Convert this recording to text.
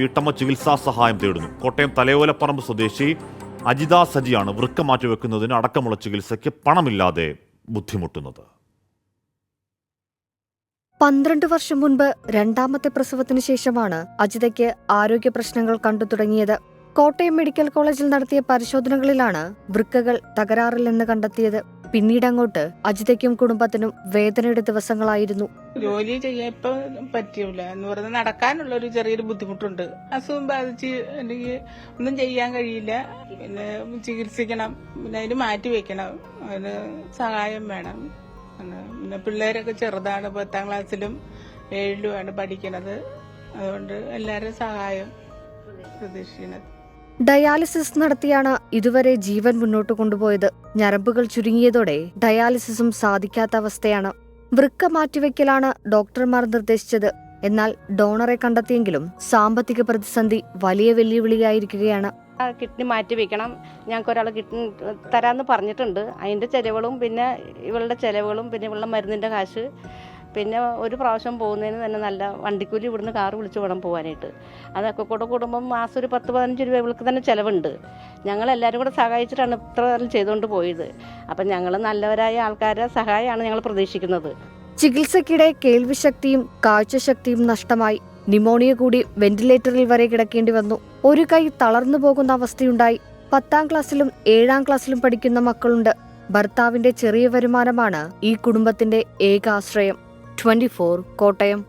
വീട്ടമ്മ ചികിത്സാ സഹായം തേടുന്നു. കോട്ടയം തലയോലപ്പറമ്പ് സ്വദേശി അജിത സജിയാണ് വൃക്ക മാറ്റിവെക്കുന്നതിന് അടക്കമുള്ള ചികിത്സയ്ക്ക് പണമില്ലാതെ ബുദ്ധിമുട്ടുന്നത്. 12 വർഷം മുൻപ് രണ്ടാമത്തെ പ്രസവത്തിനു ശേഷമാണ് അജിതയ്ക്ക് ആരോഗ്യ പ്രശ്നങ്ങൾ കണ്ടു തുടങ്ങിയത്. കോട്ടയം മെഡിക്കൽ കോളേജിൽ നടത്തിയ പരിശോധനകളിലാണ് വൃക്കകൾ തകരാറില്ലെന്ന് കണ്ടെത്തിയത്. പിന്നീടങ്ങോട്ട് അജിതയ്ക്കും കുടുംബത്തിനും വേദനയുടെ ദിവസങ്ങളായിരുന്നു. ജോലി ചെയ്യാൻ ഇപ്പൊ പറ്റൂല എന്ന് പറഞ്ഞാൽ നടക്കാനുള്ള ഒരു ചെറിയൊരു ബുദ്ധിമുട്ടുണ്ട്. അസുഖം ബാധിച്ച് എനിക്ക് ഒന്നും ചെയ്യാൻ കഴിയില്ല. പിന്നെ ചികിത്സിക്കണം, പിന്നെ അതിന് മാറ്റി വെക്കണം, അതിന് സഹായം വേണം. പിന്നെ പിള്ളേരൊക്കെ ചെറുതാണ്, 10ാം ക്ലാസ്സിലും 7ലുമാണ് പഠിക്കണത്. അതുകൊണ്ട് എല്ലാവരും സഹായം പ്രതീക്ഷിക്കുന്നത്. ഡയാലിസിസ് നടത്തിയാണ് ഇതുവരെ ജീവൻ മുന്നോട്ട് കൊണ്ടുപോയത്. ഞരമ്പുകൾ ചുരുങ്ങിയതോടെ ഡയാലിസിസും സാധിക്കാത്ത അവസ്ഥയാണ്. വൃക്ക മാറ്റിവെക്കലാണ് ഡോക്ടർമാർ നിർദ്ദേശിച്ചത്. എന്നാൽ ഡോണറെ കണ്ടെത്തിയെങ്കിലും സാമ്പത്തിക പ്രതിസന്ധി വലിയ വെല്ലുവിളിയായിരിക്കുകയാണ്. കിഡ്നി മാറ്റി വെക്കണം, ഞങ്ങൾക്ക് ഒരാൾ കിഡ്നി തരാമെന്ന് പറഞ്ഞിട്ടുണ്ട്. അതിൻ്റെ ചിലവുകളും പിന്നെ ഇവളുടെ ചിലവുകളും പിന്നെ ഇവളുടെ മരുന്നിൻ്റെ കാശ്, പിന്നെ ഒരു പ്രാവശ്യം പോകുന്നതിന് തന്നെ നല്ല വണ്ടിക്കൂലി ഇവിടുന്ന് കാറ് വിളിച്ച് വേണം പോകാനായിട്ട്. അതൊക്കെ കൂടെ കൂടുമ്പം മാസം ഒരു 10-15 രൂപ ഇവൾക്ക് തന്നെ ചിലവുണ്ട്. ഞങ്ങളെല്ലാവരും കൂടെ സഹായിച്ചിട്ടാണ് ഇത്ര കാലം ചെയ്തുകൊണ്ട് പോയത്. അപ്പം ഞങ്ങൾ നല്ലവരായ ആൾക്കാരുടെ സഹായമാണ് ഞങ്ങൾ പ്രതീക്ഷിക്കുന്നത്. ചികിത്സയ്ക്കിടെ കേൾവിശക്തിയും കാഴ്ചശക്തിയും നഷ്ടമായി. ന്യൂമോണിയ കൂടി വെന്റിലേറ്ററിൽ വരെ കിടക്കേണ്ടി വന്നു. ഒരു കൈ തളർന്നു പോകുന്ന അവസ്ഥയുണ്ടായി. 10ാം ക്ലാസ്സിലും 7ാം ക്ലാസ്സിലും പഠിക്കുന്ന മക്കളുണ്ട്. ഭർത്താവിന്റെ ചെറിയ വരുമാനമാണ് ഈ കുടുംബത്തിന്റെ ഏക ആശ്രയം. 24 കോട്ടയം.